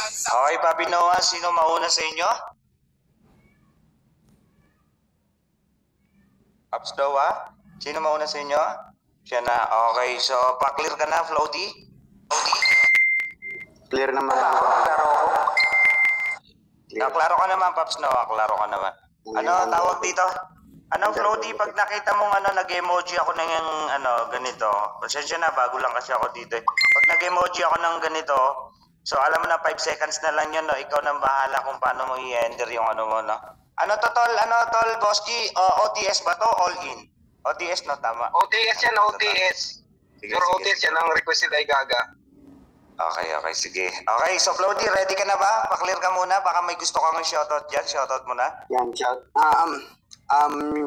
Okay, Papi Noah, sino mauna sa inyo? Paps Noah, sino mauna sa inyo? Siya na. Okay, so pa-clear ka na, Floaty? Clear naman ako. Klaro ako. Klaro ka naman, Paps Noah. Klaro ka naman. Ano tawag dito? Anong Floaty, pag nakita mong nag-emoji ako ng ganito, pasensya na, bago lang kasi ako dito. Pag nag-emoji ako ng ganito, so alam mo na 5 seconds na lang yun, no? Ikaw nang bahala kung paano mo i-enter yung mo, no? Ano to, tol, Boski? OTS ba to? All in? OTS, no? Tama. OTS yan, OTS. Pero OTS yan ang requested ay Gaga. Okay, sige. Okay, so Floaty, ready ka na ba? Pa-clear ka muna, baka may gusto kang shoutout dyan. Shoutout mo na. Yan,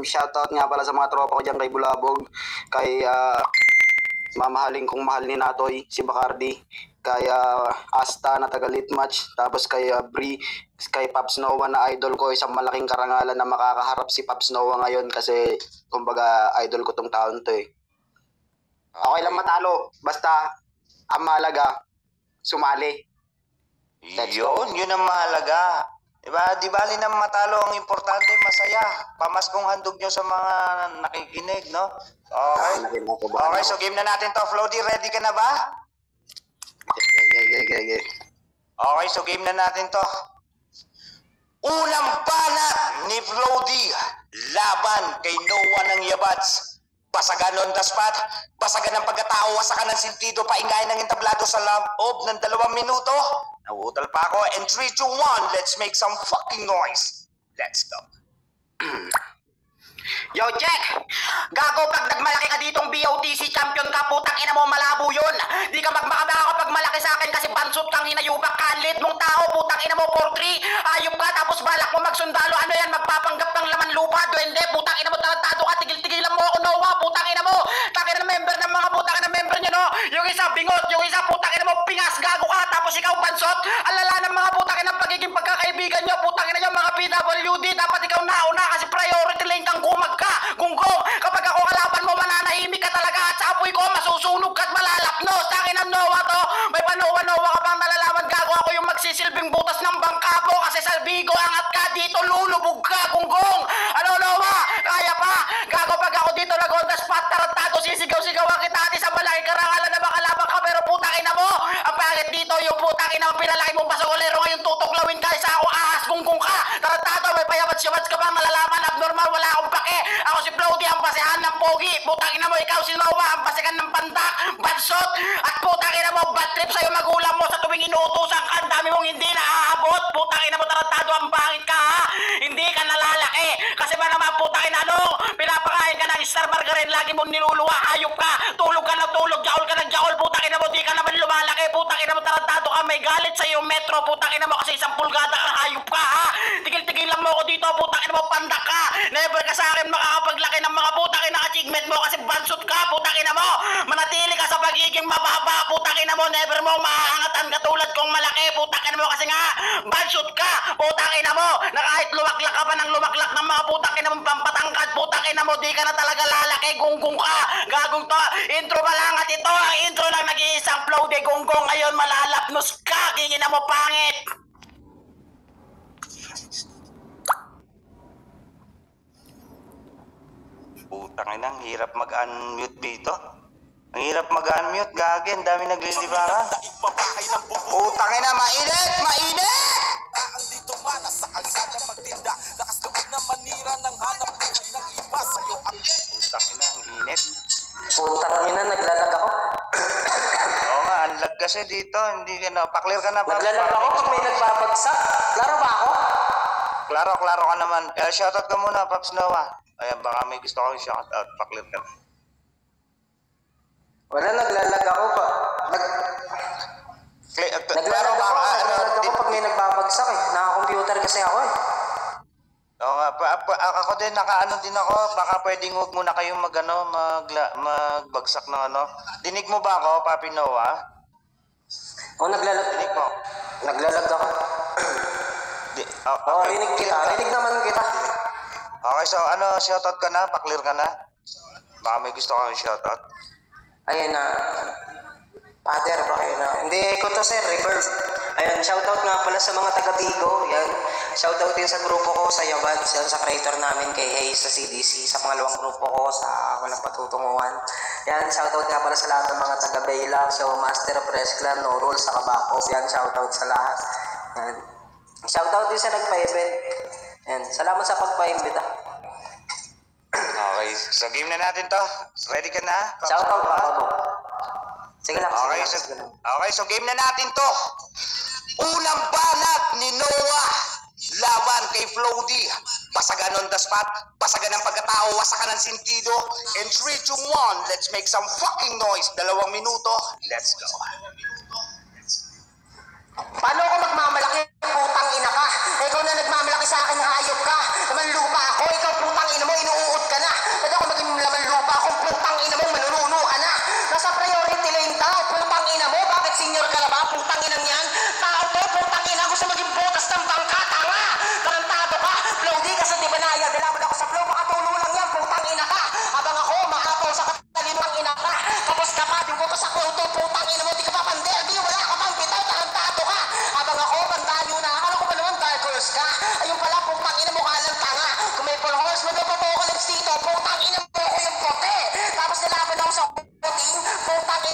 shoutout nga pala sa mga tropa ko dyan kay Bulabog, kay mamahaling kong mahal ni Natoy, si Bacardi, kay Asta na taga Litmatch, tapos kay Bri, kay Paps Noah na idol ko, isang malaking karangalan na makakaharap si Paps Noah ngayon kasi kumbaga idol ko tong taon to eh. Okay lang matalo, basta ang mahalaga, sumali. Yun ang mahalaga. Diba? Di bali na matalo, ang importante, masaya. Pamaskong handog nyo sa mga nakikinig, no? Okay. Okay, so game na natin to. Floaty, ready ka na ba? Okay, so game na natin to. Unang banat ni Floaty laban kay Noah ng Yabats. Basagan on the spot, basagan ng pagkatao, wasakan ng sentido, paingayin ng entablado sa loob ng 2 minuto. Nauutal pa ako, and 3, 2, 1, let's make some fucking noise. Let's go. Yo, check! Gago, pag nagmalaki ka ditong BOTC champion ka, putang ina mo, malabo yun. Di ka magmakabaka kapag malaki sa akin kasi bansot kang hinayubak, kalit mong tao, putang ina mo, 4-3, ayop ka, tapos balak mo magsundalo, ano yan, magpapanggap ng laman lupa, duwende, putang ina mo, tarantado ka, tigil-tigilan mo ako, Noah, putang ina mo, takin na member ng mga putang ina member nyo, no? Yung isa, bingot, yung isa, putang ina mo, pingas, gago ka, tapos ikaw, bansot, alala ng mga putang ina pagiging pagkakaibigan nyo, putang ina nyo, mga PWD, dapat ikaw nauna kasi priority lane kang gumag ka, gunggong, kapag ako kalaban mo, mananahimik ka talaga at sa apoy ko, masusunog ka at malalapnos. Sa akin ang Noah to, may panowa-nowa ka bang nalalaman, gago ako yung magsisilbing butas ng bangka mo kasi sa bigo angat ka dito, lulubog ka, gunggong. Ano Noah, kaya pa, gago pag ako dito nag-on the spot, tarantado, sisigaw-sigawan kita ati sa malaki karangalan na makalaban ka, pero putang ina mo, ang pangit dito yung putang ina mo, pinalaki mong basakolero ngayon tutuklawin ka, isa ako ahas, gunggong ka, tarantado, may payabats-yabats ka bang malalaman, abnormal, wala akong pake. Ako si Floaty, ang pasehan ng pogi. Putang ina mo, ikaw si Noah, ang pasehan ng pandak, badsot. At putang ina mo, bad trip sa'yo magulang mo sa tuwing inuutusan ka. Ang dami mong hindi naaabot. Putang ina mo, tarantado, ang pangit ka ha. Hindi ka nalalaki. Kasi ba naman putang ina pinapakain ka ng Star Margarine, lagi mong niluluwa, hayop ka. Tulog ka na tulog, jaol ka na jaol. Putang ina mo, di ka naman lumalaki. Putang ina mo, tarantado ka, may galit sa'yo metro. Putang ina mo, kasi 1 pulgada ka, hayop ka ha. Tigil-tigilan mo ako dito, putang ina mo, pandak ka. Never ka sa akin makakapaglaki ng mga putang ina achievement mo kasi bansot ka, putang ina mo. Manatili ka sa pagiging mababa, putang ina mo, never mo maaangatan katulad kong malaki, putang ina mo kasi nga bansot ka, putang ina mo. Na kahit lumaklak ka pa ng lumaklak ng mga putang ina mong pampatangkad, putang ina mo, di ka na talaga lalaki, gunggong ka. Gagong to, intro pa lang at ito ang intro ng nag-iisang Floaty, gunggong. Ngayon malalapnos ka, kingin mo pangit. Putang ina, ang hirap mag-unmute dito. Ang hirap mag-unmute, gagi, ang dami naglilibaran. Putang ina, mainit! Mainit! Andito mana sa kalsada magtinda, lakas loob na manira ng hanap buhay ng iba sa'yo ang Putang ina, ang init. Putang ina, naglalag ako. Oo nga, unlag kasi dito. Hindi ka na, pa-clear ka na. Naglalag ako pag may nagbabagsak. Klaro ba ako? Klaro ka naman. Shoutout ka muna, Paps Noah. Ayan, baka may gusto kong shoutout. Pa-clear ka na. Wala, naglalag ako pa. Naglalag ako pag may nagbabagsak eh. Naka-computer kasi ako eh. Oo nga, ako din, nakaano din ako. Baka pwedeng huwag muna kayong magbagsak ng ano. Dinig mo ba ako, Papi Noah? Oo, naglalag. Dinig mo. Naglalag ako. Oo, rinig kita. Rinig naman kita. Okay, so shoutout ka na? Pa-clear ka na? Baka may gusto kang shoutout. Ayun na. Father, baka yun na. Hindi ko to sir, reverse. Ayun, shoutout nga pala sa mga taga Bigo. Yan. Shoutout din sa grupo ko sa Yaban, sa creator namin kay Hayes sa CDC, sa pangalawang grupo ko sa Walang Patutunguhan. Yan, shoutout nga pala sa lahat ng mga taga Bayla, Show Master, Press Clan, No Rules, sa Kabako. Yan, shoutout sa lahat. Yan. Shoutout din sa nagpa-event. Yan, salamat sa pagpa-invita. Okay, so game na natin to. Ready ka na? Shoutout pa ako. Sige lang, Okay, so game na natin to. Unang banat ni Noah laban kay Flody. Basagan on the spot, basagan ng pagkatao, wasakan ng sentido. In 3, 2, 1, let's make some fucking noise. 2 minuto, let's go. Paano ako magmamalaki? Putang ina ka. Ikaw na nagmamalaki sa akin, hayop ka. Laman lupa ako, ikaw putang ina mo, inuud ka na. Pwede ako maging laman lupa kung putang ina mo, manununo ka na. Nasa priority lane tao, putang ina mo, bakit senior ka na ba? Putang inang yan. Tao to, putang ina, gusto maging butas ng bangka, tanga. Tarantado ka, Flody, kasi di ba naya, dalaman ako sa flow, makatulong lang yan, putang ina ka. Habang ako, maapaw sa katalimang ina ka. Kapos ka pa, yung butas sa kloto, putang ina mo, di ka pa pander, di wala ka pang bitaw, tarantado ka. Habang ako, bandayo na, akala ko pa naman dark horse ka. Ayun pala, putang ina mo, kalang tanga. Kung may full horse, mag-apocalypse dito, putang ina mo, ko yung puti. Tapos nalaban ako sa puting, putang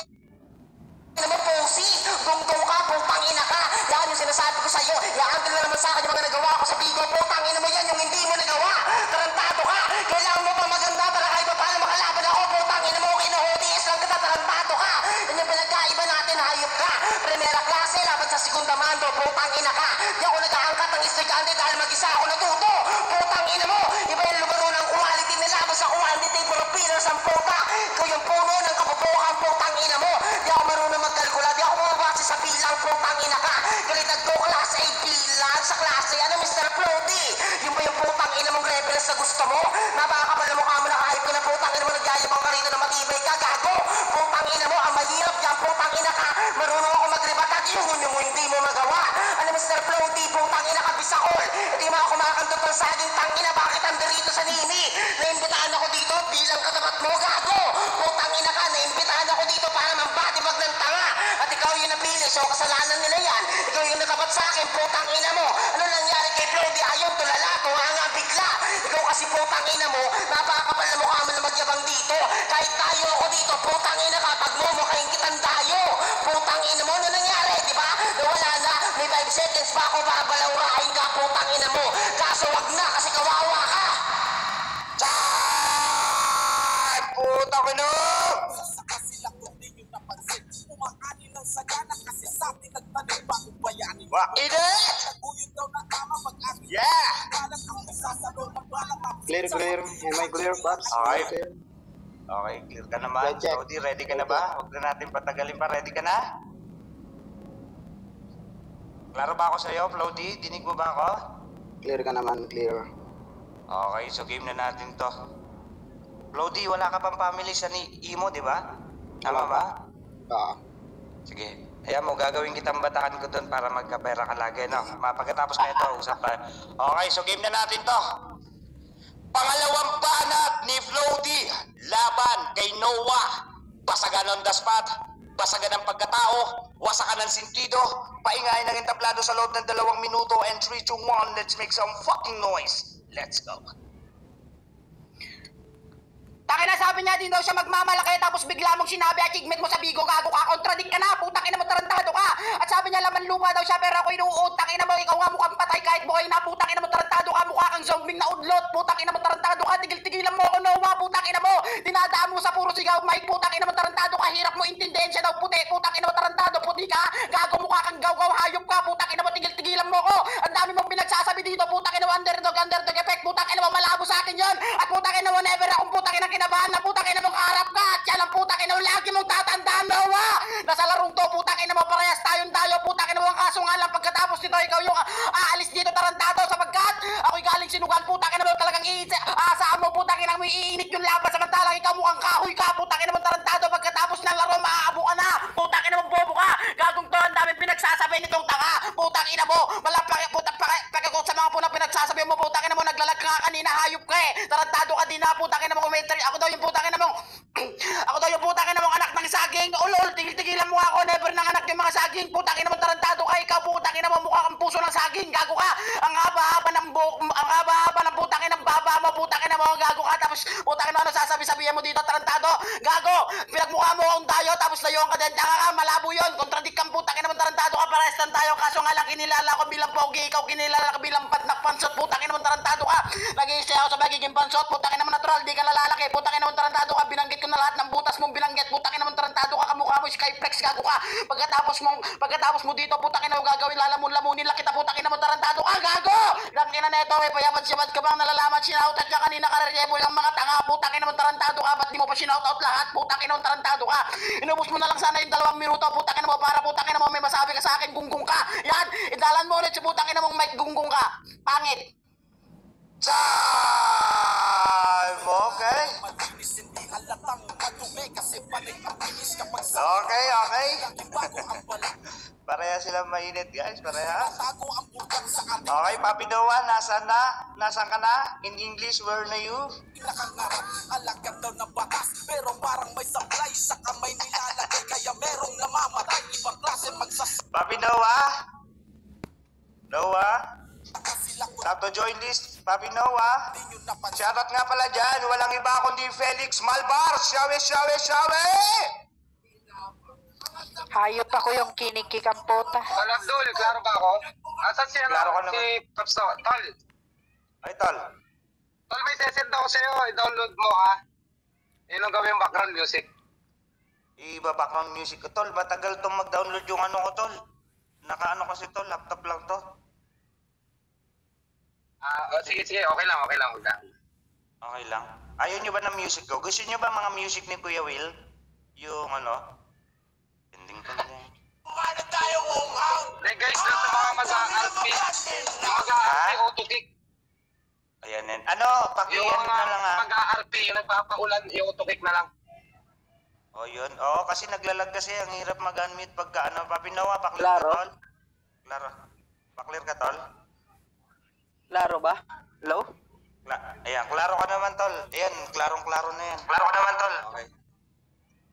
ina mo, pusi. Dungdung ka, putang ina ka. Yan yung sinasabi ko sa'yo. Iaan na naman sa akin yung mga nagawa ko sa Bigo, putang ina mo yan, yung hindi mo nagawa. Tarantado ka. Kailangan mo pa maganda para kahit pa paano makalaban ako, putang ina mo, kinuhutis lang kita, tarantado ka. Yan yung pinagkaiba natin, hayop ka. Primera klase, laban sa segunda mando, putang ina ka. Di ako nag-aangkat ng estudyante dahil mag-isa ako natuto. Putang ina mo, iba yung lumaro ng quality nila sa quantity for pillars ang puta. Ikaw yung puno ng kabubukan, putang ina mo. Di ako marunong magkalkula, di ako mababase sa bilang, putang ina ka. Galitan ko, klase A bilang sa klase, ano Mr. Flody? Yung ba yung putang ina mong rebels na gusto mo? Napakapal na mukha mo na kahit ko na putang ina mo, nagyayabang ka rito na matibay ka, gago. Putang ina mo, ang mahirap dyan, putang ina ka. Marunong ako magribatat, yung hindi mo magawa. Ano Mr. Flody, putang ina ka, bisakol. Ito yung mga kumakantot ng saging, tangina, bakit ando rito sa Nini? Naimbitahan ako dito bilang katapat mo, gago. Putang ina ka, naimbitahan ako dito para mambatibag ng tanga. At ikaw yung napili, so kasalanan nila yan. Ikaw yung natapat sa akin, putang ina mo. Ano nangyari kay Flody? Ayaw, tulala, tuhanga, bigla. Ikaw kasi putang ina mo, napakapal na mukha mo na magyabang dito. Kahit tayo ako dito, putang ina ka, pag mumukhain kitang tayo. Putang ina mo, ano nangyari, di ba? Nawala na, may 5 seconds pa ako para balawrahin ka, putang ina mo. Kaso wag na, kasi kawawa ka. Ay, puta ko no! Saka sila kung di nyo napansin. Umakanin ng sagana kasi sa atin nagtanong bagong bayanin. Init! Naguyod daw ng tama pag-amin. Yeah! Balang ako isasalo ng balang ako. Clear. Am I clear, Pops? Okay. Okay, clear ka naman. Check. Flody, ready ka na ba? Huwag na natin patagalin pa. Ready ka na? Klaro ba ako sa'yo, Flody? Dinig mo ba ako? Clear ka naman, clear. Okay, so game na natin to. Flody, wala ka pang family sa Imo, di ba? Tama ba? Sige. Ayan mo, gagawin kitang batakan ko doon para magkapera ka lagi, no? Pagkatapos na ito, usap pa. Okay, so game na natin to. Pangalawang banat ni Flody laban kay Noah. Basagan on the spot, basagan ng pagkatao, wasakan ng sentido, paingayin ng entablado sa loob ng 2 minuto, and 3, 2, 1, let's make some fucking noise. Let's go. Takina, sabi niya din daw siya magmamalaki, tapos bigla mong sinabi achievement mo sa Bigo, gago ka, contradict ka na, putang ina mo, tarantado ka. At sabi niya laman lupa daw siya, pero ako inuud, takina mo, ikaw nga mukhang patay kahit buhay na, putang ina mo, tarantado ka, mukha kang zombie na udlot, putang ina mo, tarantado ka, tigil-tigilan mo ako, Noah, putang ina mo, dinadaan mo sa puro sigaw, Mike, putang ina mo, tarantado ka, hirap mo intindihin siya daw, puti, putang ina mo, tarantado, puti ka, gago, mukha kang gaw-gaw, hayop ka, putang ina mo, tigil-tigilan mo ako, ang dami mong pinagsasabi dito, putang ina mo, underdog effect, putang ina mo, malabo sa akin yun, at putang ina mo, never akong putang ina kinabahan na, putang ina mo, kaharap ka, at yan ang putang ina mo, lagi mong tatandaan, Noah, nasa larong to, putang ina mo, parehas tayong tayo, putang ina mo, ang kaso nga lang, pagkatapos nito, ikaw yung aalis dito, tarantado, sapagkat ako'y galing sinugan, putang ina mo, talagang saan mo, putang ina mo, iinit yung laban, samantalang ikaw mukhang kahoy ka, putang ina mo, tarantado, pagkatapos ng laro, maaabo ka na, putang ina mo, bobo ka, gagong to, ang daming pinagsasabi nitong tanga, putang ina mo, malapag, putang pagkakot sa mga punang pinagsasabi mo, putang ina mo, naglalag ka kanina, hayop ka tarantado ka din na, putang ina mo, commentary, ako daw yung putang ina mo, ako daw yung putang ina mo, anak ng saging, ulol, tigil-tigilan mo ako, never nang anak yung mga saging, putang ina mo, tarantado ka, ikaw, tayo ang kadandanga ka, malabo yun. Kontradik kang putang ina mo, tarantado ka, parehas lang tayo. Kaso nga lang kinilala ko bilang pogi, ikaw kinilala ka bilang patnak pansot, putang ina mo, tarantado ka. Nag-iisay ako sa magiging pansot, putang ina mo natural, di ka nalalaki, putang ina mo, tarantado ka. Binanggit ko na lahat ng butas mong binanggit, putang ina mo, tarantado ka, kamukha mo, Skyflex, gago ka. Pagkatapos mo dito, putang ina mo, gagawin, lalamon-lamunin lang kita, putang ina mo, tarantado ka, gago. Lang ina neto, payabat-siyabat ka bang nalalaman, sinautat ka kanina, karerebo yung mga tanga, putang ina mo, tarantado ka, ba't di mo pa sinautout lahat, putang ina mo, tarantado ka. Inubos mo na lang sana yung 2 minuto, putang ina mo, para putang ina mo may masabi ka sa akin, gunggong ka. Yan, idalan mo ulit si putang ina mong Mike, gunggong ka. Pangit. Time! Okay. Malinis hindi halatang madumi kasi panay ang inis kapag Okay. bago ang balik. Pareha sila mainit, guys. Pareha. Tago ang putang sa ating Okay, Papi Noah, nasaan na? Nasaan ka na? In English, where na you? pinakangarap. Alagad daw ng batas pero parang may sablay sa kamay nilalagay kaya merong namamatay. Ibang klase magsasaka Papi Noah? Noah? sila kung Stop to join this, Papi Noah. di nyo napansin. Shoutout nga pala dyan. Walang iba kundi Felix Malbar. Shawe! Hayop ako yung kinikikang puta. Tol, Abdul, klaro ba ako? Asan si, Klaro ka si Pops to? Tol, Ay, tol. Tol, may sesend ako sa'yo. I-download mo, ha? Yun ang gawin yung background music. Iba-background music ko, tol. Matagal tong mag-download yung ano ko, tol. Naka-ano kasi, tol. Laptop lang to. Sige. Okay lang. Huwag na. Okay lang. Ayaw nyo ba ng music ko? Gusto nyo ba mga music ni Kuya Will? Yung ano? Ending ko na yan. Hey guys, doon sa mga mag-RP. Mag-RP auto-kick. Ayan yan. Ano? Yung Pakiyan mga na lang, ha? mag-RP, yung nagpapaulan, i-auto-kick na lang. O, yun. Oo, kasi naglalag kasi. Ang hirap mag-unmute pagka ano. Papi Noah, paklir Klaro? ka, tol. Klaro. Paklir ka, tol. Laro ba? Hello? Ayan, klaro ka naman, tol. Ayan, klarong-klaro na yan. Klaro ka naman, tol. Okay.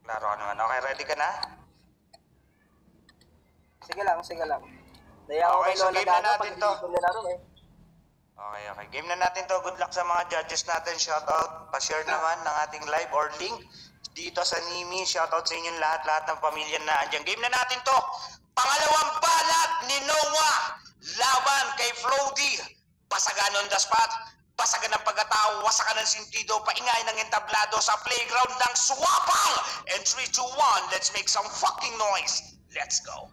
Klaro ka naman. Okay, ready ka na? Sige lang. Daya ako Okay, kay so Lola game na Gaga natin pag to. hindi ko nilaro eh. Okay. Game na natin to. Good luck sa mga judges natin. Shoutout. Pa-share naman ng ating live or link dito sa Nimi. Shoutout sa inyong lahat ng pamilya na andyan. Game na natin to. Pangalawang balat ni Noah. Laban kay Flody. Basagan on the spot. Basagan ng pagkatao. Wasakan ng sintido. Paingay ng entablado sa playground ng Swapang. And 3, 2, 1. Let's make some fucking noise. Let's go.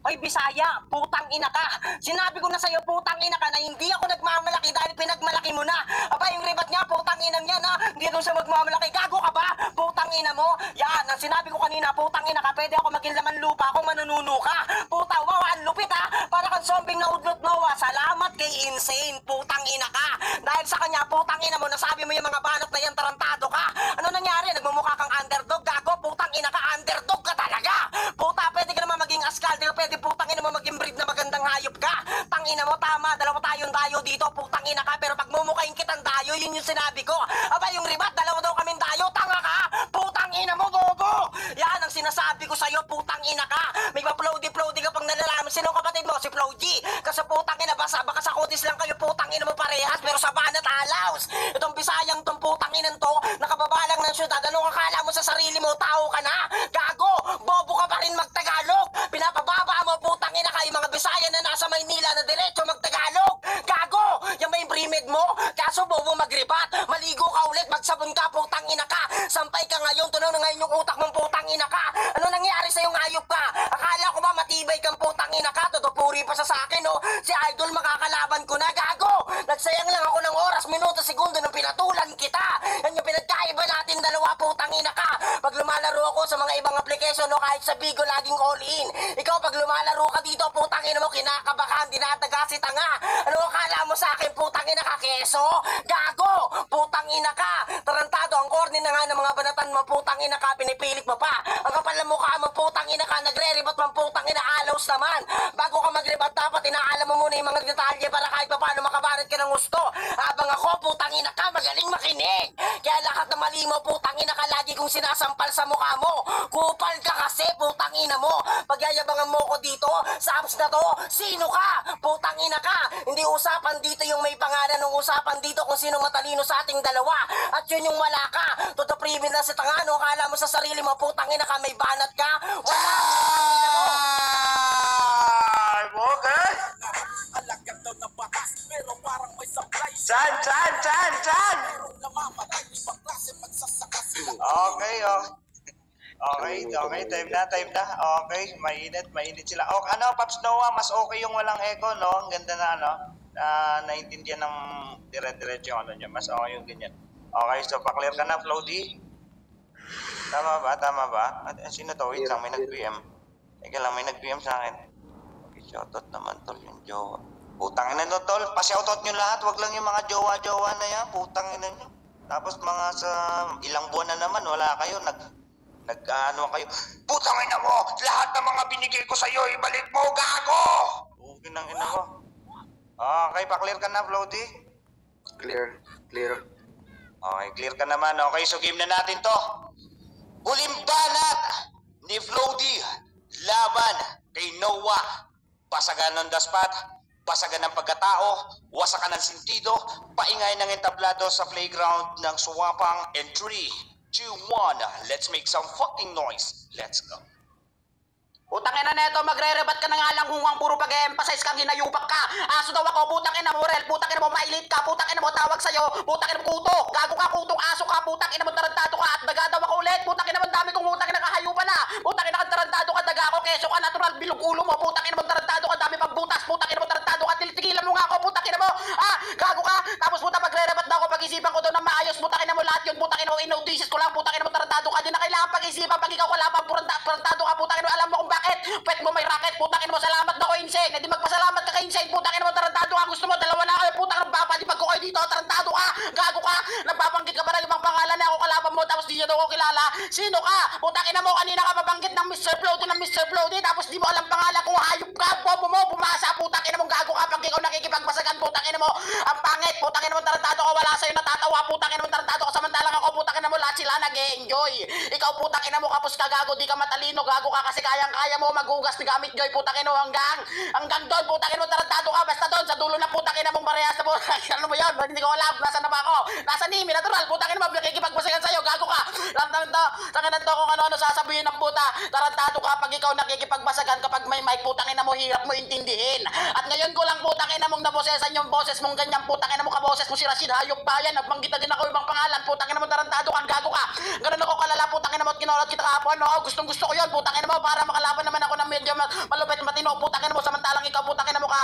Hoy Bisaya, putang ina ka. Sinabi ko na sa'yo, putang ina ka, na hindi ako nagmamalaki dahil pinagmalaki mo na. Aba, yung ribat niya, putang inang yan, ha? Hindi doon siya magmamalaki. Gago ka ba? Putang ina mo. Yan, ang sinabi ko kanina, putang ina ka, pwede ako maging laman lupa kung manununo ka. Puta, wow, ang lupit, ha? Para kang zombing na udlot, Noah. Salamat kay Insane, putang ina ka. Dahil sa kanya, putang ina mo, nasabi mo yung mga banat na yan, tarantado ka. Ano nangyari? Nagmumukha kang underdog, gago, putang ina ka, underdog ka talaga. Puta, pwede ka naman maging askal, di ka pwede putang ina mo maging breed na magandang hayop ka. Tangina mo, tama, dalawa tayong dayo dito, putang ina ka, pero pag mumukhain kitang dayo, yun yung sinabi ko. Aba, yung ribat, dalawa daw kaming dayo, tanga ka, putang ina mo, bobo. Yan ang sinasabi ko sa'yo, putang ina ka. May pa-plody ka pang nalalaman. Sino kapatid mo? Si Plody. Kasi putang ina, baka sa kutis lang kayo, putang ina mo parehas, pero sa banat alaws. Itong Bisayang tong putang inan to, nakababalang ng syudad, ano kakala mo sa sarili mo, tao ka na? Gago, bobo ka pa rin magtagalog. Pinapababa mo, putang ina ka, yung mga Bisaya na nasa Maynila na diretso magtagalog. Gago, yan ba yung pre-med mo? Kaso bobo magribat, maligo ka ulit, magsabon ka, putang ina ka. Sampay ka ngayon, tunaw na ngayon yung utak mong putang ina ka. Ano nangyari sa yung hayop ka? Akala ko ba matibay kang putang ina ka? Totopuri pa sa akin, no? Si Idol makakalaban ko na, gago. Nagsayang lang ako ng oras, minuto, segundo nang pinatulan kita. Yan yung pinagkaiba natin dalawa, putang ina ka. Pag lumalaro ako sa mga ibang application, no, kahit sa Bigo, laging all in. Ikaw, pag lumalaro ka dito, putang ina mo, kinakabakan, dinadaga si tanga. Ano akala mo sa akin, putang ina ka, keso? Gago, putang ina ka. Tarantado, ang corny na nga ng mga banatan mo, putang ina ka, pinipilit mo pa. Ang kapal ng mukha mo, putang ina ka, nagre-rebat man, putang ina, alaws naman. Bago ka mag-rebat, dapat inaalam mo muna yung mga detalye para kahit pa paano makabarat ka ka ng gusto. Habang ako, putang ina ka, magaling makinig. Kaya lahat ng mali mo, putang ina ka, lagi kong sinasampal sa mukha mo. Kupal ka kasi, putang ina mo. Pagyayabangan mo ko dito, sa apps na to, sino ka? Putang ina ka. Hindi usapan dito yung may pangalan, ng usapan dito kung sino matalino sa ating dalawa. At yun yung wala ka. Toto primin na sa tangano, kala mo sa sarili mo, putang ina ka, may banat ka. Wala. Okay. Alagad daw ng batas, pero parang may sablay. Chan! Merong namamatay, ibang klase magsasaka sila. Okay, time na. Okay, mainit sila. Okay, Paps Noah, mas okay yung walang echo, no? Ang ganda na, naintindihan ng dire-diretso yung niya. Mas okay yung ganyan. Okay, so pa-clear ka na, Flow-D. Tama ba? Sino to? Wait lang, may nag-PM. Teka lang, may nag-PM sa akin. Okay, shoutout naman, tol, yung jowa. Putang ina nyo, tol. Pa-shoutout nyo lahat. Wag lang yung mga jowa-jowa na yan. Putang ina nyo. Tapos mga sa ilang buwan na naman, wala kayo. Nag-ano kayo. Putang ina mo! Lahat ng mga binigay ko sa'yo, ibalik mo, gago! Okay ng ina mo. Okay, pa-clear ka na, Floaty? Clear. Okay, clear ka naman. Okay, so game na natin to. Huling banat ni Floaty laban kay Noah. Pasagan ng daspat, pasagan ng pagkatao, wasakan ng sentido, paingay ng entablado sa playground ng Suwapang. And 3, 2, 1, let's make some fucking noise. Let's go. Putang ina neto, magre-rebat ka na nga lang huwang puro pag-emphasize kang hinayupak ka. Aso daw ako, putang ina mo, Rel, putang ina mo, mailit ka, putang ina mo, tawag sa'yo, putang ina mo, kuto, gago ka, kutong aso ka, putang ina mo, tarantado ka, at daga daw ako ulit, putang ina mo, dami kong putang ina kahayupan na, putang ina ka, tarantado ka, daga ako, keso ka, natural, bilog ulo mo, putang ina mo, tarantado ka, dami pang butas, putang ina mo, tarantado ka, tilitigilan mo nga ako, putang ina mo, gago ka, tapos putang magre-rebat daw ako, pag-isipan ko daw ng maayos, putang ina mo, lahat yun, putang ina mo, inotices ko lang, putang ina mo, tarantado ka, di na kailangan pag-isipan, pag ikaw wala pang tarantado ka, putang ina mo, alam mo kung bakit, pwet mo may racket, putang ina mo, salamat na ko, Insane. Hindi magpasalamat ka kay Insane, putang ina mo, tarantado ka, gusto mo, dalawa na kayo, putang ina, papalipag ko kayo dito, tarantado ka, gago ka, nagpapanggit ka ba ng ibang pangalan na ako kalaban mo, tapos di niya daw ako kilala, sino ka, putang ina mo, kanina ka mabanggit ng Mr. Floaty, tapos di mo alam pangalan kung hayop ka, bobo mo, bumasa, putang ina mo, gago ka, pag ikaw nakikipagbasagan, putang ina mo, ang pangit, putang ina mo, tarantado ka, wala sa'yo natatawa, putang ina mo, tarantado ka, samantalang ako, putang ina mo, lahat sila nag-e-enjoy, ikaw, putang ina mo, kapos ka, gago, di ka matalino, gago ka, kasi kayang-kaya mo maghugas gamit joy, putang ina mo, hanggang doon, putang ina mo, tarantado ka, basta doon, sa dulo ng putang ina mong parehas na po, ano mo yun, hindi ko alam, nasa na ba ako, nasa Nimi, natural, putang ina mo, nakikipagbasagan sa'yo, gago ka, tanginan to kung ano sasabihin ng puta, tarantado ka, pag ikaw nakikipagbasagan, kapag may mic, putang ina mo, hirap mo intindihin, at ngayon ko lang, putang ina mong nabosesan yung boses mong ganyan, putang ina mo, kaboses mo si Rashid, hayop bayan, nagbanggita din ako ibang pangalan, putang ina mo, tarantado ka, gago ka, ganun ako kalala, putang ina mo, at kinolad kita kahapon, no, gustong gusto ko yun, putang ina mo, para makalaban naman ako ng medyo malupit matino, putang ina mo, samantalang ikaw, putang ina mo ka,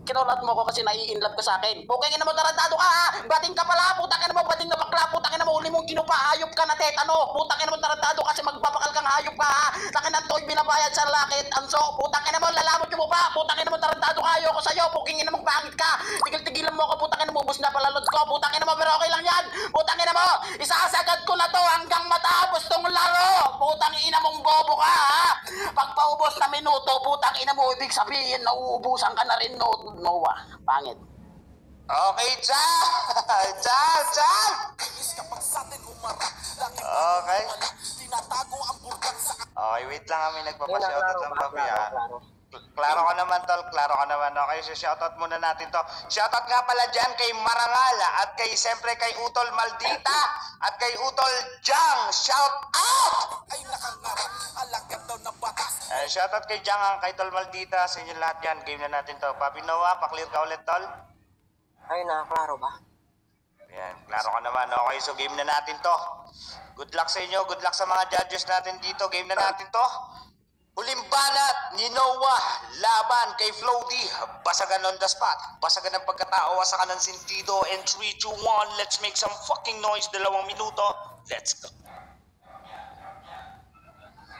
kinolad mo ko kasi nai-inlove ka sa akin. Putang ina mo, tarantado ka, bating ka pala, putang ina mo, bating na bakla, putang ina mo, uli mong kinupa, hayop ka na tetano, putang ina mo, tarantado kasi magpapakal kang hayop ka, takin ng toy binabayad sa lakit, anso, putang ina mo, lalamot yung pa, putang ina mo, tarantado ka, ayoko sa'yo, puking ina mong pangit ka, tigil-tigilan mo ako, putang ina mo, ubos na palalod ko, putang ina mo, pero okay lang yan, putang ina mo, isasagad ko na to hanggang matapos tong laro, putang ina mong bobo ka, ha, pagpaubos na minuto, putang ina mo, ibig sabihin, nauubusan ka na rin, Noah, pangit. Okay, Chan! Okay. Okay, wait lang kami, nagpapashoutout ng papi, ha. Klaro ka naman, tol. Klaro ka naman. Okay, so shoutout muna natin to. Shoutout nga pala dyan kay Marangal at kay, siyempre, kay Utol Maldita at kay Utol Jang. Shout out! Ay nakangarap, alagad daw ng batas. Shoutout kay Jang, kay Tol Maldita. Sa inyo lahat yan. Game na natin to. Papi Noah, pa-clear ka ulit, tol. Ay na, klaro ba? Ayan, klaro ka naman. Okay, so game na natin to. Good luck sa inyo. Good luck sa mga judges natin dito. Game na natin to. Huling banat ni Noah laban kay Floaty. Basagan on the spot. Basagan ng pagkatao, wasakan ng sentido. And 3, 2, 1, let's make some fucking noise. 2 minuto. Let's go.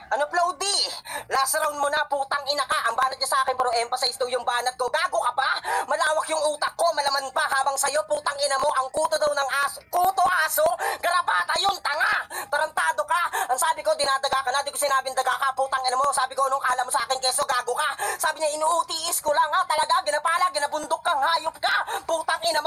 Ano, Floaty? Last round mo na, putang ina ka. Ang banat niya sa akin, pero emphasize daw yung banat ko. Gago ka ba? Malawak yung utak ko, malaman pa. Habang sa'yo, putang ina mo, ang kuto daw ng aso. Kuto aso? Garapata yun, tanga. Tarantado ka. Ang sabi ko, dinadaga ka na. Di ko sinabing daga ka, putang ina mo. Sabi ko, nung kala mo sa akin, keso, gago ka. Sabi niya, inuutiis ko lang, ha. Talaga, ginapala, ginabundok kang hayop ka. Putang ina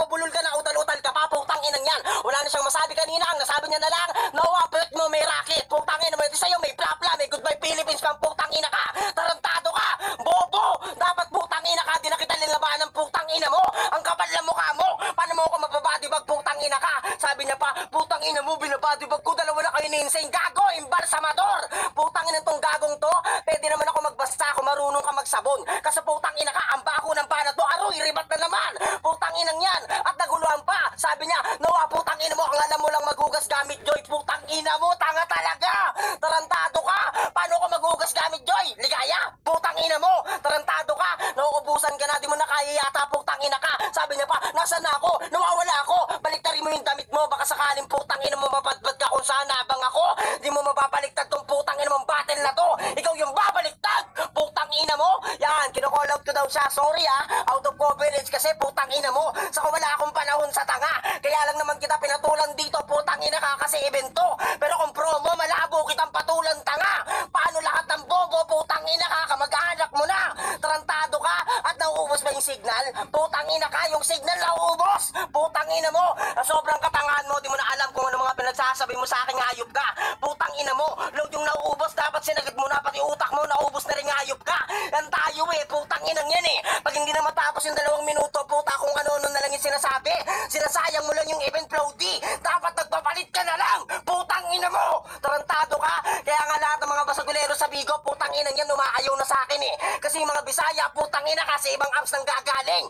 marunong ka magsabon. Kasi putang ina ka, ang baho ng banat mo, aroy, ribat na naman. Putang inang yan. At naguluhan pa. Sabi niya, nawa putang ina mo, ang alam mo lang maghugas gamit Joy. Putang ina mo, tanga talaga. Tarantado ka. Paano ko maghugas gamit Joy? Ligaya. Putang ina mo, tarantado ka. Nauubusan ka na, di mo na kaya yata, putang ina ka. Sabi niya pa, nasaan na ako? Nawawala ako. Baliktarin mo yung damit mo, baka sakaling putang ina mo mapadbad ka kung saan habang ako. Di mo mababaliktad tong putang ina mong battle na to. Ikaw yung babaliktad. Putang ina mo. Yan, kinocall out ko daw siya. Sorry out of coverage kasi putang ina mo. Saka wala akong panahon sa tanga. Kaya lang naman kita pinatulan dito, putang ina ka kasi evento. Pero kung promo, malabo kitang patulan tanga. Paano lahat ng bobo, putang ina ka, kamag-anak mo na. Tarantado ka at nauubos ba yung signal? Putang ina ka, yung signal nauubos. Putang ina mo. Sobrang katangahan mo, di mo na alam kung ano mga pinagsasabi mo sa akin, hayop ka. Putang ina mo, load yung nauubos, dapat sinagad mo na, pati utak mo, naubos na rin, hayop ka. Yan tayo putang inang yan Pag hindi na matapos yung 2 minuto, puta kung ano na lang yung sinasabi. Sinasayang mo lang yung event flow D. Dapat nagpapalit ka na lang. Putang ina mo. Tarantado ka. Kaya nga lahat ng mga basagulero sa Bigo, putang inang yan, umaayaw na sa akin Kasi yung mga Bisaya, putang ina kasi ibang apps nang gagaling.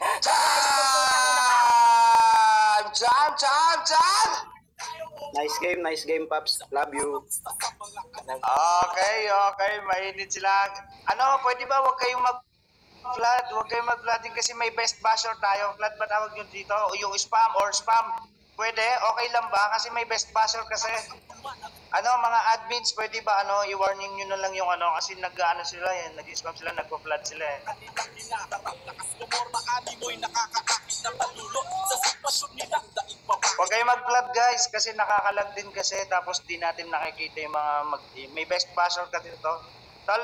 Jam! Nice game, Paps. Love you. Okay, mainit sila. Ano, pwede ba wag kayong mag-flood? Huwag kayong mag-flooding kasi may best basher tayo. Flood ba tawag yun dito? O yung spam or spam? Pwede? Okay lang ba? Kasi may best basher kasi. Ano, mga admins, pwede ba i-warning nyo na lang yung kasi nag-ano sila nag-spam sila, nagpo-flood sila Huwag kayo mag-flood guys kasi nakakalag din kasi tapos di natin nakikita yung mga may best basher kasi ito. Tol,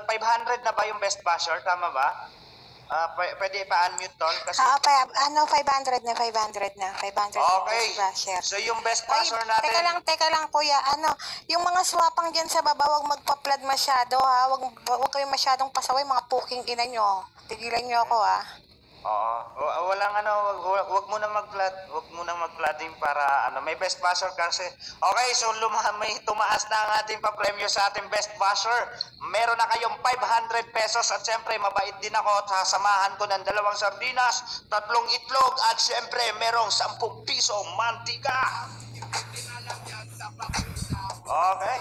500 na ba yung best basher? Tama ba? Pwede pa-unmute tol kasi 500 na. 500 okay. So yung best basher natin. Teka lang kuya, yung mga swapang dyan sa baba, wag magpa-flood masyado wag kayong masyadong pasaway, mga puking ina nyo. Tigilan nyo ako Oo. Walang wag mo na mag-flood. Wag mo na mag-flooding para may best basher kasi. Okay, so may tumaas na ang ating pa-premyo sa ating best basher. Meron na kayong 500 pesos at siyempre mabait din ako at sasamahan ko ng 2 sardinas, 3 itlog at siyempre merong 10 pisong mantika. Okay.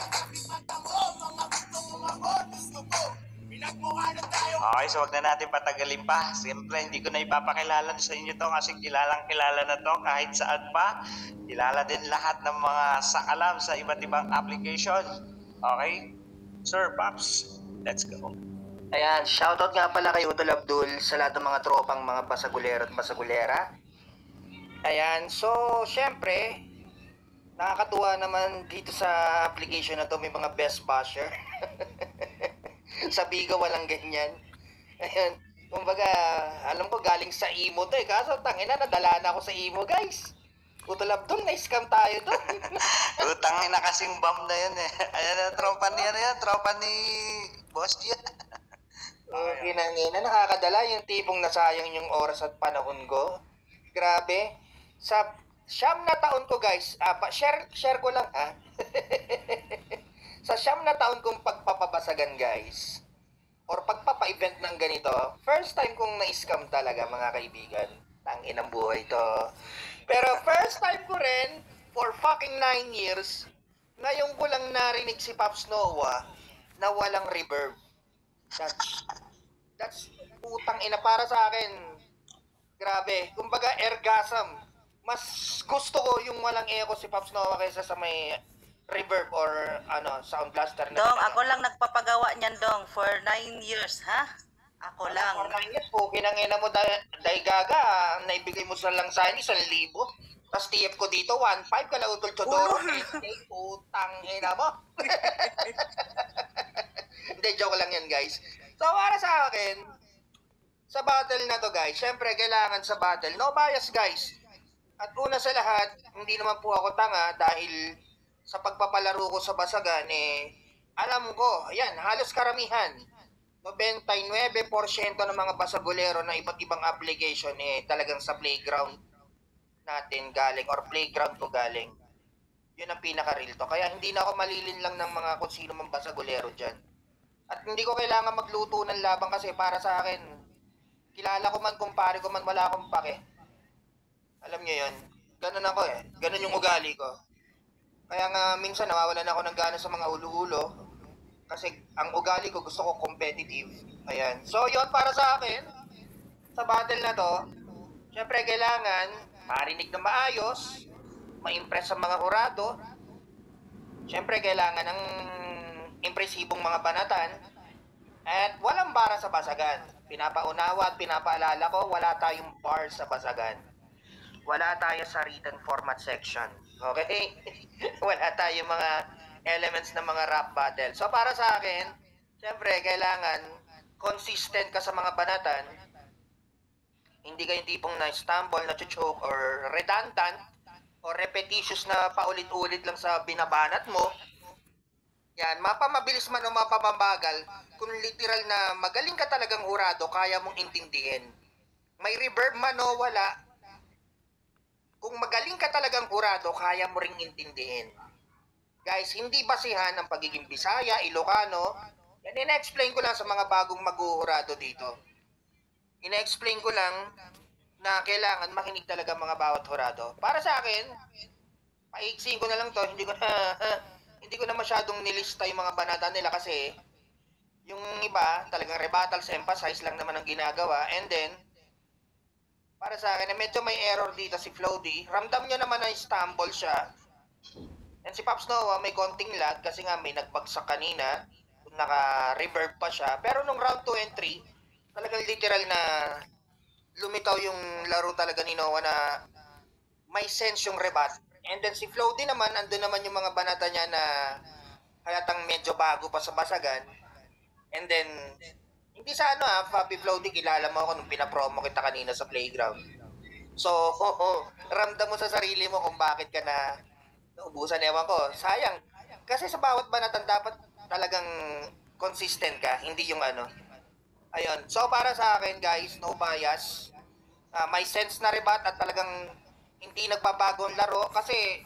Okay, so wag na natin patagalin pa. Siyempre, hindi ko na ipapakilala sa inyo to kasi kilala na to kahit saan pa. Kilala din lahat ng mga sakalam sa iba't ibang application. Okay? Sir Pops, let's go. Ayan, shoutout nga pala kay Udol Abdul sa lahat ng mga tropang mga basagulero at basagulera. Ayan, so syempre, nakakatuwa naman dito sa application na to, may mga best basher. Sa Bigo walang ganyan. Ayan, kumbaga, alam ko galing sa imo to kaso tangina nadala na ako sa imo guys. Udol Abdul, na-scam tayo to. Utangin na kasing bomb na yun Ayan, tropa ni Boss G. Ginangina, nakakadala yung tipong nasayang yung oras at panahon ko. Grabe. Sa 9 na taon ko guys, share ko lang Sa 9 na taon kong pagpapabasagan guys, or pagpapa-event ng ganito, first time kong na-scam talaga mga kaibigan. Tangin ang buhay to. Pero first time ko rin, for fucking 9 years, ngayon ko lang narinig si Pops Noah na walang reverb. That's putang ina para sa akin. Grabe. Kumbaga, ergasm. Mas gusto ko yung walang echo si Pops Noah kaysa sa may reverb or sound blaster na. Dong, ako lang nagpapagawa niyan, Dong, for 9 years, ha? Ako lang. For 9 years po, kinangina mo dahil gaga, naibigay mo sa lang sa akin 1,000. Tapos TF ko dito, 1,500, kalautol chodoro. Putang ina mo. Hindi, joke lang yan, guys. So, para sa akin, sa battle na to, guys, syempre, kailangan sa battle, no bias, guys. At una sa lahat, hindi naman po ako tanga dahil sa pagpapalaro ko sa Basagan, alam ko, ayan, halos karamihan, 99% ng mga basagulero na iba't ibang application, talagang sa playground natin galing, or playground ko galing. Yun ang pinaka-real to. Kaya hindi na ako malilin lang ng mga kung sino mang basagulero dyan. At hindi ko kailangan magluto ng laban kasi para sa akin, kilala ko man, kumpare ko man, wala akong pake. Alam niyo yun. Ganun ako eh. Ganun yung ugali ko. Kaya nga minsan nawawalan ako ng gana sa mga ulo-ulo. Kasi ang ugali ko gusto ko competitive. Ayan. So yun para sa akin. Sa battle na to, syempre kailangan marinig na maayos, ma-impress sa mga hurado. Syempre kailangan ng impresibong mga banatan. At walang bara sa basagan. Pinapaunawa at pinapaalala ko, wala tayong bar sa basagan. Wala tayo sa written format section. Okay? Wala tayong mga elements ng mga rap battle. So para sa akin, syempre kailangan consistent ka sa mga banatan. Hindi kayo tipong na-stumble, na-choke, or redundant, or repetitious na paulit-ulit lang sa binabanat mo. Yan, mapamabilis man o mapamabagal, kung literal na magaling ka talagang hurado, kaya mong intindihin. May reverb man o wala, kung magaling ka talagang hurado, kaya mo ring intindihin. Guys, hindi basihan ang pagiging Bisaya, Ilocano. Yan, ina-explain ko lang sa mga bagong mag-uhurado dito. Ina-explain ko lang na kailangan makinig talaga mga bawat hurado. Para sa akin, paigsiin ko na lang to, hindi ko na masyadong nilista yung mga banata nila kasi yung iba talagang rebuttals, emphasize lang naman ang ginagawa. And then, para sa akin, medyo may error dito si Flowdy. Ramdam nyo naman na stumble siya. And si Pops Noah may konting lag kasi nga may nagbagsak kanina. Naka-reverb pa siya. Pero nung round 2 and 3, talagang literal na lumitaw yung laro talaga ni Noah na may sense yung rebat. And then si Flowdy naman, andun naman yung mga banata niya na halatang medyo bago pa sa basagan. And then, hindi sa Fabi Flowdy, kilala mo ako nung pinapromo kita kanina sa playground. So, ramdam mo sa sarili mo kung bakit ka na naubusan, ewan ko. Sayang. Kasi sa bawat banatan dapat talagang consistent ka, hindi yung Ayun. So, para sa akin, guys, no bias. May sense na rebat at talagang hindi nagbabago ang laro. Kasi,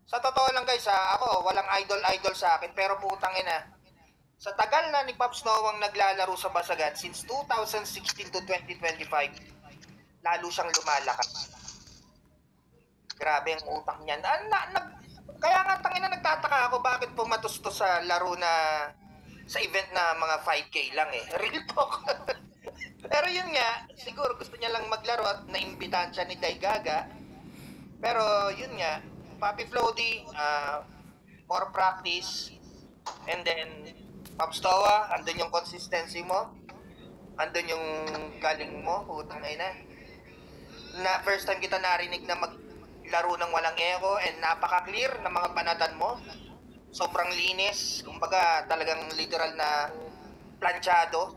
sa totoo lang, guys, ako, walang idol sa akin. Pero putang ina, sa tagal na ni Pops Noah naglalaro sa basagan, since 2016 to 2025, lalo siyang lumalakas. Grabe ang utak niyan. Kaya nga, tangina, nagtataka ako bakit pumatustos sa laro na sa event na mga 5K lang eh. Real talk. Pero yun nga, siguro gusto niya lang maglaro at naimbitahan siya ni Day Gaga. Pero yun nga, Papi Flowdy, more practice. And then, Pops Noah, andun yung consistency mo. Andun yung galing mo, putang ina. Na first time kita narinig na maglaro ng walang echo and napaka-clear ng mga banatan mo. Sobrang linis, kumbaga talagang literal na planchado.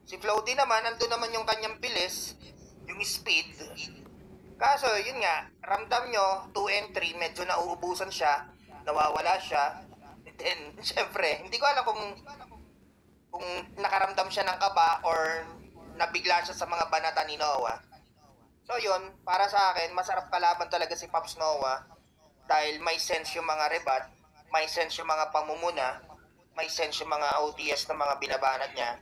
Si Flowdy naman, andun naman yung kanyang bilis, yung speed. Kaso, yun nga, ramdam nyo, 2 and 3, medyo nauubusan siya, nawawala siya. And then, syempre, hindi ko alam kung nakaramdam siya ng kaba or nabigla siya sa mga banata ni Noah. So yun, para sa akin, masarap kalaban talaga si Pops Noah dahil may sense yung mga rebat, may sense yung mga pamumuna, may sense yung mga OTS na mga binabanat niya.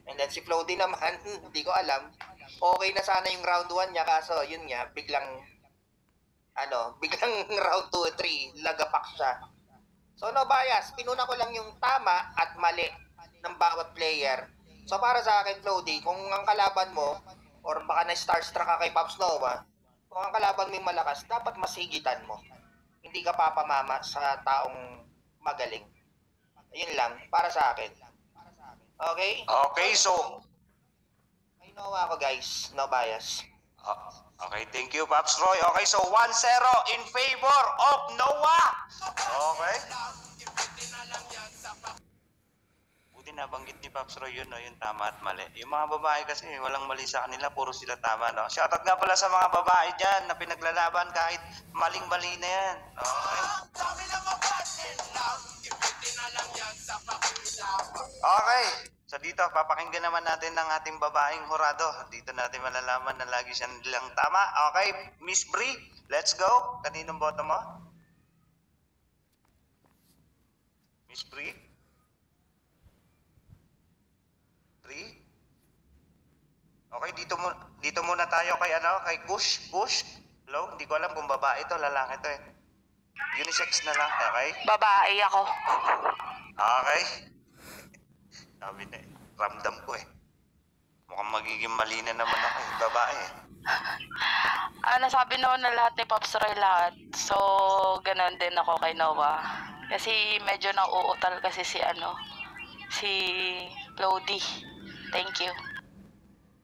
And then si Flowdy naman, hindi ko alam. Okay na sana yung round 1 niya, kaso yun nga, biglang round 2 3, lagapak siya. So no bias, pinuna ko lang yung tama at mali ng bawat player. So para sa akin, Flowdy, kung ang kalaban mo, or baka na-starstruck ka kay Pops Noah, kung ang kalaban mo yung malakas, dapat masigitan mo. Hindi ka papamama sa taong magaling. Ayun lang, para sa akin. Okay? Okay, so... May Noah ako, guys. No bias. Okay, thank you, Pops Roy. Okay, so 1-0 in favor of Noah. Okay. Buti nabanggit ni Pops Roy yun, no? Yung tama at mali. Yung mga babae kasi, walang mali sa kanila, puro sila tama, no? Shoutout nga pala sa mga babae dyan na pinaglalaban kahit maling-mali na yan. Okay. Okay. So dito, papakinggan naman natin ng ating babaeng hurado. Dito natin malalaman na lagi siya nilang tama. Okay, Miss Brie, let's go. Kaninong boto mo? Miss Brie? Okay, dito muna tayo kay Kush. Hello, hindi ko alam kung babae to, lalaki to eh. Unisex na lang, okay? Babae ako. Okay. Sabi na eh, ramdam ko eh. Mukhang magiging mali na naman ako eh, babae eh. Sabi noon na lahat ni Pops Roy lahat. So, ganun din ako kay Noah. Kasi medyo nauutal kasi si Lodi. Thank you.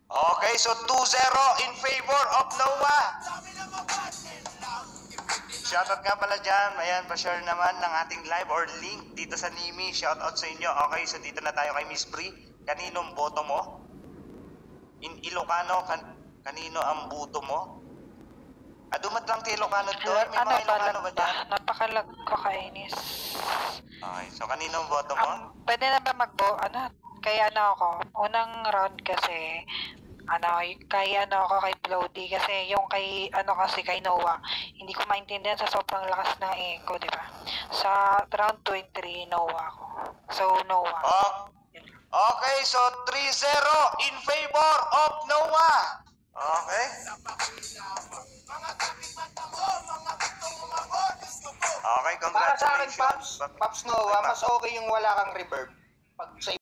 Okay, so 2-0 in favor of Noah. Shoutout nga pala dyan. Ayan, pa-share naman ng ating live or link dito sa Nimi. Shoutout sa inyo. Okay, so dito na tayo kay Miss Bri. Kaninong boto mo? In Ilocano, kanino ang boto mo? Dumat lang kay Ilocano doon. May mga Ilocano ba dyan? Napakalag ko kainis. Okay, so kaninong boto mo? Pwede na ba kay ako, unang round kasi, kay Plody, kasi yung kay Noah, hindi ko maintindihan sa sobrang lakas ng echo, di ba? Sa round 23, Noah ako. So, Noah. Okay, so 3-0 in favor of Noah. Okay. Okay, Para sa akin, congratulations. Pops Noah, mas okay yung wala kang reverb. Pag sa